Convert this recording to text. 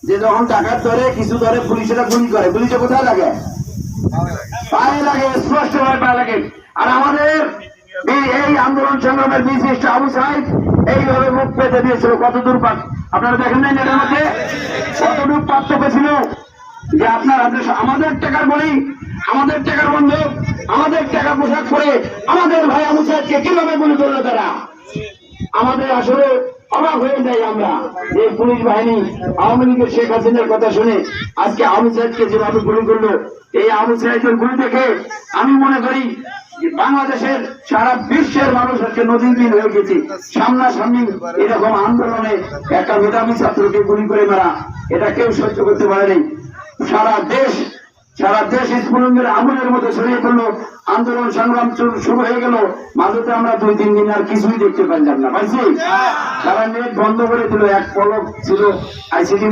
যে যখন ডাকাত ধরে কিছু ধরে পুলিশেরা গুলি করে, পুলিশে কোথায় লাগে? পায়ে লাগে, স্পষ্ট ভাবে পায়ে লাগে। আর আমাদের এই আন্দোলন সংগ্রামের বিশিষ্ট আবু সাইদ এইভাবে মুখ পেতে দিয়েছিল। কতদূর আপনারা দেখেন নাই এটার মধ্যে কতটুকু পার্থক্য ছিল? যে আপনার আমাদের টাকার বলি, আমাদের টাকার বন্ধক, আমাদের টাকা পোশাক পরে আমাদের ভাই আবু সাইদকে কিভাবে গুলি করলো তারা? আমাদের আসলে অবাক হয়ে যাই আমরা, যে পুলিশ বাহিনী আওয়ামী লীগের শেখ হাসিনার কথা শুনে আজকে আবু সাইদকে যেভাবে গুলি করলো, এই আবু সাইদের গুলি দেখে আমি মনে করি বাংলাদেশের সারা বিশ্বের মানুষ আজকে নদীর হয়ে গেছে। সামনাসামনি এরকম আন্দোলনে একটা মেধাবী ছাত্রকে গুলি করে মারা, এটা কেউ সহ্য করতে পারেনি। সারা দেশ স্ফুলিঙ্গের আগুনের মধ্যে ছড়িয়ে পড়লো, আন্দোলন সংগ্রাম শুরু হয়ে গেল। মাঝেতে আমরা 2-3 দিন আর কিছুই দেখতে পাইলাম না, পাইছি। তারা নেট বন্ধ করে দিল, এক পলক ছিল আইসিডি